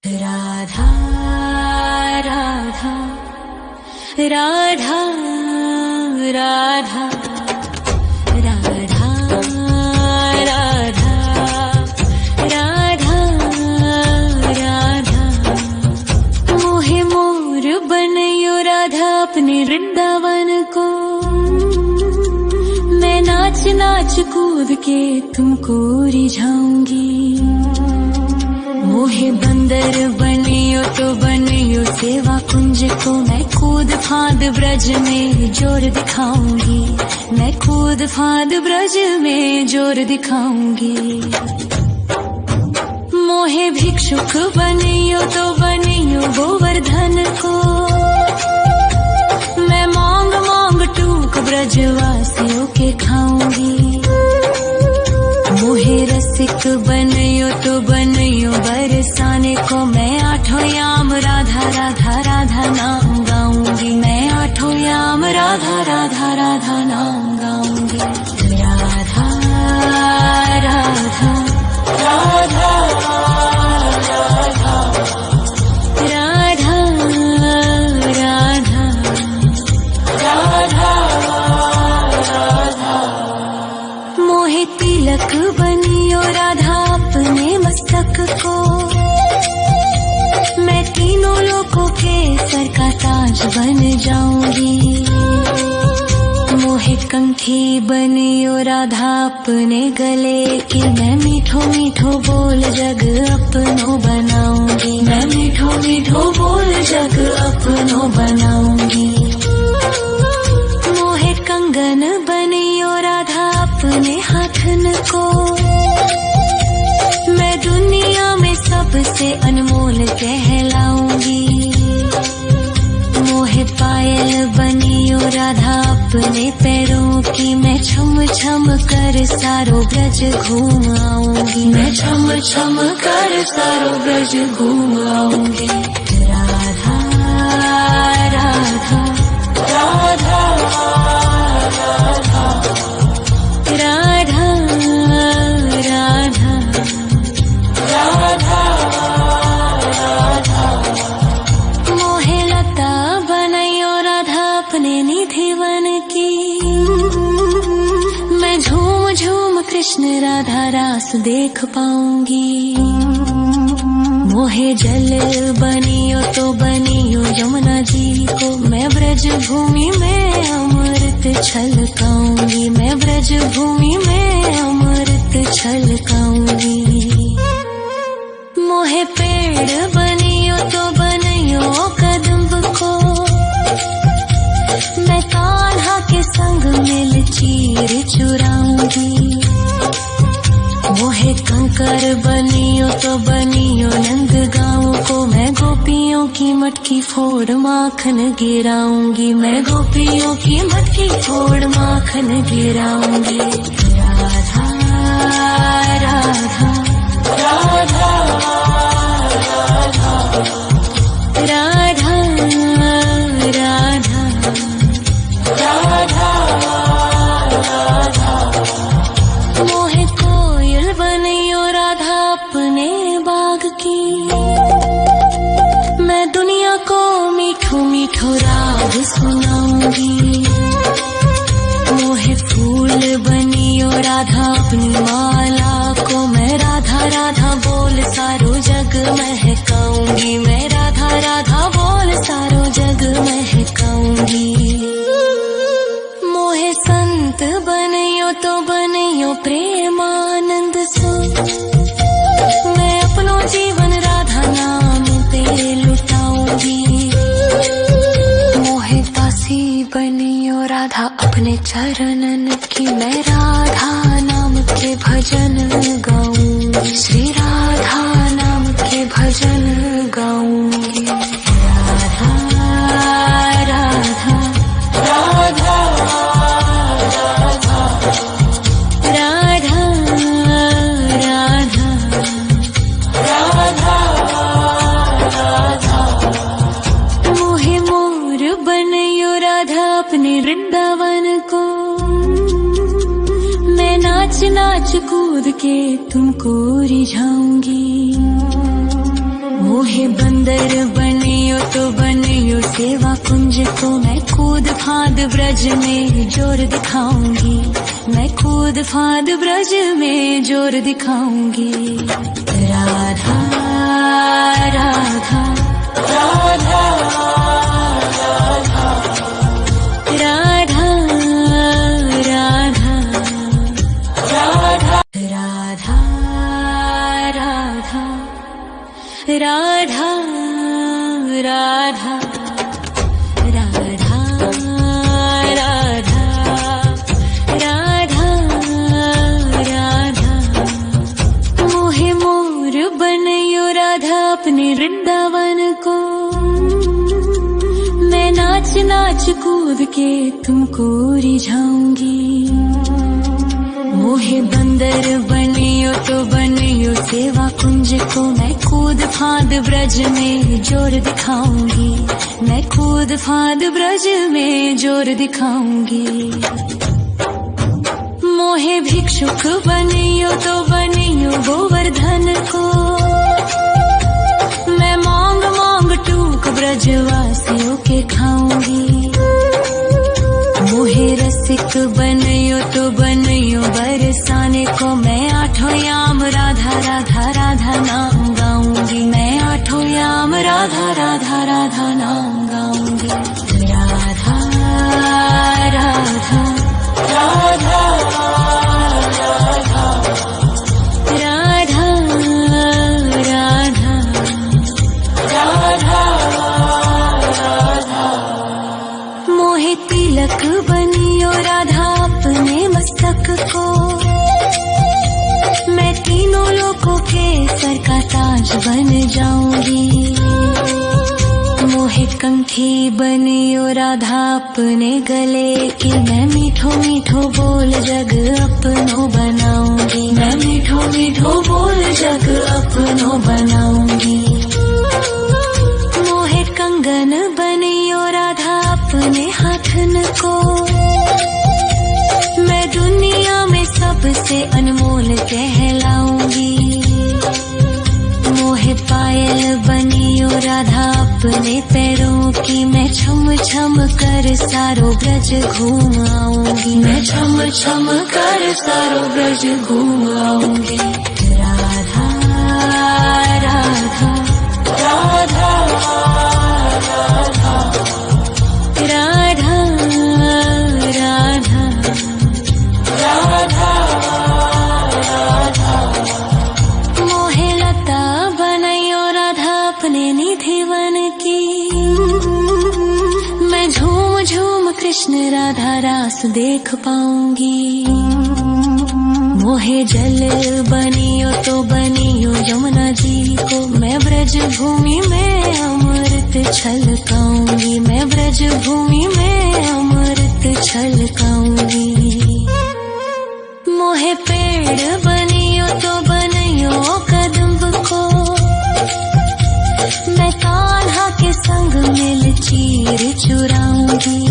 राधा राधा राधा राधा राधा राधा राधा राधा मोहे मोर बनयो राधा अपने वृंदावन को। मैं नाच नाच कूद के तुमको रिझाऊंगी। मोहे बंदर बनियो तो बनियो सेवा कुंज को। मैं कूद फांद ब्रज में जोर दिखाऊंगी। मैं कूद फांद ब्रज में जोर दिखाऊंगी। मोहे भिक्षुक बनियो तो बनियो गोवर्धन को। मैं मांग मांग टूक ब्रजवासियों के खाऊंगी। मोहे रसिक बनियो तो बनियो बरसाने को। मैं आठों याम राधा राधा राधा नाम गाऊंगी। मैं आठों याम राधा राधा राधा नाम गाऊंगी। राधा राधा राधा राधा राधा राधा राधा। मोहे तिलक बनियो राधा अपने मस्तक को। मैं तीनों लोगों के सर का ताज बन जाऊंगी। मोहे कंठी बनियो राधा अपने गले की। मैं मीठो मीठो बोल जग अपनो बनाऊंगी। मैं मीठो मीठो बोल जग अपनो बनाऊंगी। मोहे कंगन बनियो राधा अपने हाथन को। मैं दुनिया में सबसे अनमोल कहलाऊंगी। मोहे पायल बनियो राधा अपने पैरों की। मैं छम छम कर सारो ब्रज घूम आऊंगी। मैं छम छम कर सारो ब्रज घूम आऊंगी। राधा राधा राधा राधा राधा राधा राधा राधा। मोहे लता बनयो राधा अपने निधि वन की। मैं झूम झूम कृष्ण राधा रास देख पाऊंगी। मोहे जल बनियो तो बनियो यमुना जी को। मैं ब्रज भूमि में अमृत छलकाऊंगी। मैं ब्रज भूमि में अमृत छलकाऊंगी। मोहे पेड़ बनियो तो बनियो कदम्ब को। मैं कान्हा के संग मिल चीर चुराऊंगी। मोहे कंकर बनियो तो बनियो नंद गाँव को। मैं गोपियों की मटकी फोड़ माखन गिराऊंगी। मैं गोपियों की मटकी फोड़ माखन गिराऊंगी। राधा राधा राधा राधा राधा राधा राधा राधा। मोहे कोयल बनियो राधा अपने बाग की। मैं दुनिया को मीठो मीठो राग सुनाऊंगी। मोहे फूल बनियो राधा अपनी माला को। मैं राधा राधा बोल सारो जग महकाऊंगी। मैं राधा राधा बोल सारो जग महकाऊंगी। मोहे संत बनियो तो बनियो प्रेमानंद सो। मैं अपनो जीवन राधा नाम पे लुटाऊंगी। मोहे दासी बनियो राधा अपने चरणन की। मैं राधा नाम के भजन गाऊंगी। श्री राधा नाम के भजन गाऊंगी। राधा राधा राधा राधा राधा राधा राधा राधा। मोहे मोर बनयो राधा अपने वृंदावन को। मैं नाच नाच कूद के तुमको रिझाऊंगी। मोहे बंदर बनियो तो बनियो सेवा कुंज को मैं कूद फाद ब्रज में जोर दिखाऊंगी, मैं कूद फाद ब्रज में जोर दिखाऊंगी। राधा राधा राधा राधा राधा राधा राधा राधा राधा राधा राधा राधा राधा राधा मोहे मोर बनयो राधा अपने वृंदावन को, मैं नाच नाच कूद के तुमको रिझाऊंगी। मोहे बंदर बनियो तो बनियो सेवा कुंज को मैं कूद फाद ब्रज में जोर दिखाऊंगी, मैं कूद फाद ब्रज में जोर दिखाऊंगी। मोहे भिक्षुक बनियो तो बनियो गोवर्धन को, मैं मांग मांग टूक ब्रजवासियों के खाऊंगी। मोहे रसिक बनियो तो बनियो बरसाने को, मैं आठों याम राधा राधा राधा नाम गाऊंगी, मैं आठों याम राधा राधा राधा नाम गाऊंगी। राधा राधा राधा राधा राधा राधा मोहे तिलक बनियो राधा अपने मस्तक को, मैं तीनों लोगों के सर का ताज बन जाऊंगी। मोहे कंठी बनियो राधा अपने गले की, मैं मीठो मीठो बोल जग अपनो बनाऊंगी, मैं मीठो मीठो बोल जग अपनो बनाऊंगी। मोहे कंगन बनियो राधा अपने हाथन को, मैं दुनिया में सबसे अनमोल कहलाऊंगी। मोहे पायल बनियो राधा अपने पैरों की, मैं छम छम कर सारो ब्रज घूम आऊंगी, मैं छम छम कर सारो ब्रज घूम आऊंगी। राधा राधा राधा राधा राधा राधा राधा मोहे लता बनायो राधा अपने निधि वन की, मैं झूम झूम कृष्ण राधा रास देख पाऊंगी। मोहे जल बनियो तो बनियो यमुना जी को, मैं ब्रज भूमि में अमृत छलकाऊंगी, मैं ब्रज भूमि में अमृत छलकाऊंगी। मोहे पेड़ बनियो तो बनियो कदम्ब को, मैं कान्हा के संग मिल चीर चुराऊंगी।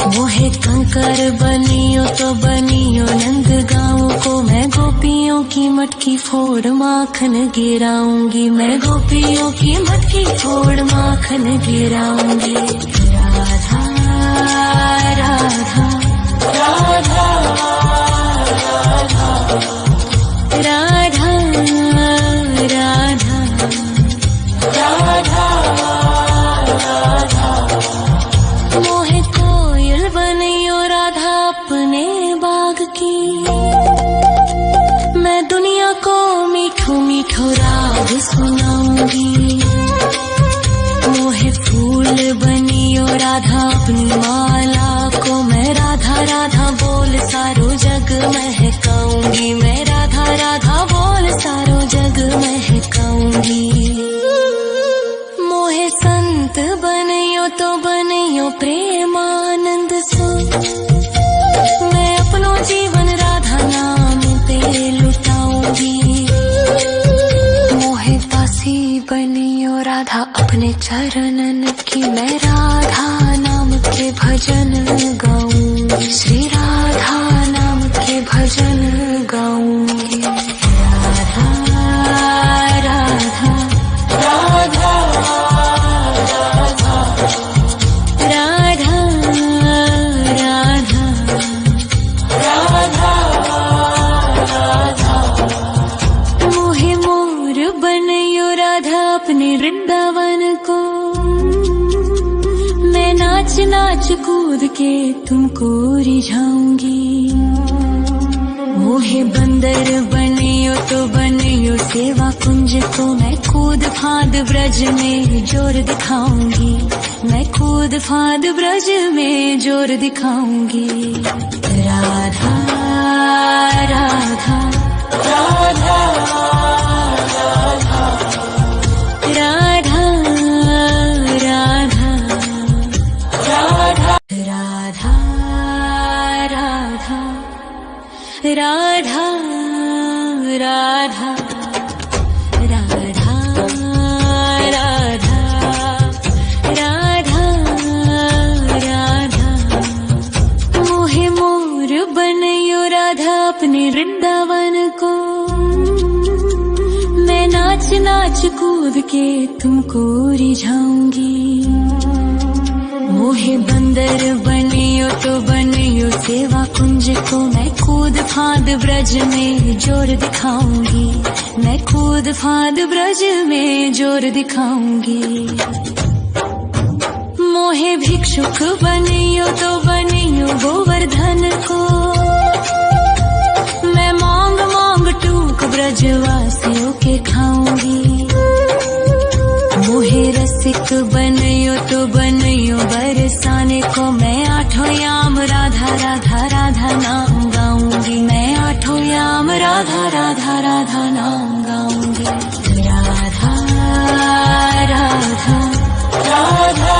मोहे कंकर बनियो तो बनियो नंद गाँव को, मैं गोपियों की मटकी फोड़ माखन गिराऊंगी, मैं गोपियों की मटकी फोड़ माखन गिराऊंगी। राधा राधा राधा राधा राधा राधा राधा मोहे कोयल बनियो राधा अपने बाग की, मैं दुनिया को मीठो मीठो राग सुनाऊंगी। मोहे फूल बनियो राधा अपनी माला को, मैं राधा राधा बोल सारो जग महकाऊंगी, मैं राधा राधा बोल सारो जग महकाऊंगी। मोहे संत बनियो तो बनियो प्रेमानंद सो, मैं अपनो जीवन राधा नाम पे लुटाऊंगी। मोहे दासी बनियो राधा अपने चरणन की, मैं राधा नाम के भजन गाऊंगी, श्री राधा नाम के भजन गाऊंगी। राधा राधा अपने वृंदावन को। मैं नाच नाच कूद के तुमको रिझाऊंगी। मोहे बंदर बनियो तो बनियो सेवा कुंज को। मैं कूद फांद ब्रज में जोर दिखाऊंगी। मैं कूद फांद ब्रज में जोर दिखाऊंगी। राधा राधा राधा राधा राधा राधा राधा राधा राधा राधा राधा राधा राधा मोहे मोर बनयो राधा अपने वृंदावन को। मैं नाच नाच कूद के तुमको रिझाऊंगी। मोहे बंदर बनियो तो बनियो सेवा कुंज को। मैं कूद फांद ब्रज में जोर दिखाऊंगी। मैं कूद फांद ब्रज में जोर दिखाऊंगी। मोहे भिक्षुक बनियो तो बनियो गोवर्धन को। मैं मांग मांग टूक ब्रजवासियों के खाऊंगी। मोहे रसिक बनियो तो बनियो बरसाने को। मैं आठों याम राधा राधा राधा नाम गाऊंगी। मैं आठों याम राधा राधा राधा नाम गाऊंगी। राधा राधा राधा राधा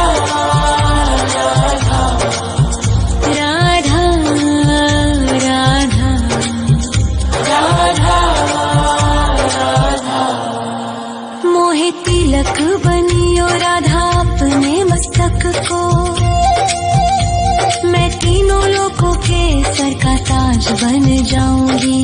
राधा राधा मोहे तिलक बनियो राधा अपने मस्तक को। मैं तीनों लोगों के सर का ताज बन जाऊंगी।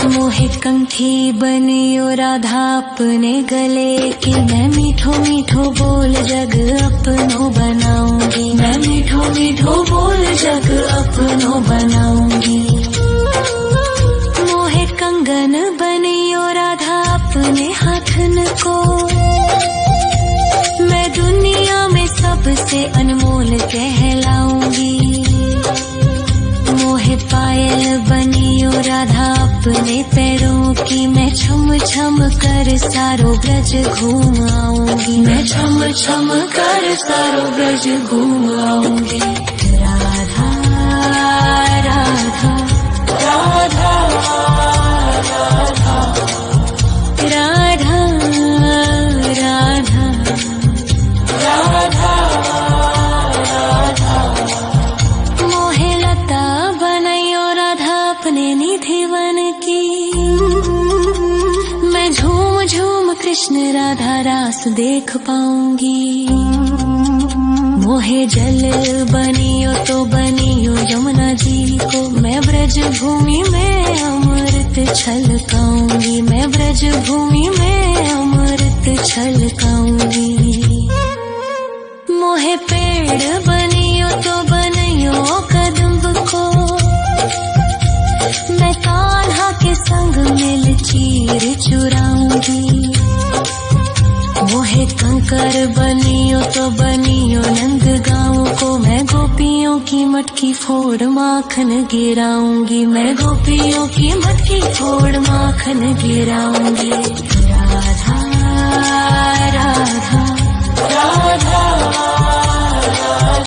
मोहे कंठी बनियो राधा अपने गले की। मैं मीठो मीठो बोल जग अपनो बनाऊंगी। मैं मीठो मीठो बोल जग अपनो बनाऊंगी। मोहे कंगन बनियो राधा अपने हाथन को। मैं दुनिया में सबसे अनमोल कहलाऊंगी। मोहे पायल बनियो राधा अपने पैरों की। मैं छम छम कर सारो ब्रज घूम आऊंगी। मैं छम छम कर सारो ब्रज घूम आऊंगी। राधा राधा राधा राधा राधा राधा राधा मोहे लता बनायो राधा अपने निधि वन की। मैं झूम झूम कृष्ण राधा रास देख पाऊंगी। मोहे जल बनियो तो बनियो यमुना जी को। मैं ब्रज भूमि में अमृत छलकाऊंगी। मैं ब्रज भूमि में अमृत छलकाऊंगी। मोहे पेड़ बनियो तो बनियो कदम्ब को। मैं कान्हा के संग मिल चीर चुराऊंगी। मोहे कंकर बनियो तो बनियो नंद गाँव को। मैं गोपियों की मटकी फोड़ माखन गिराऊंगी। मैं गोपियों की मटकी फोड़ माखन गिराऊंगी।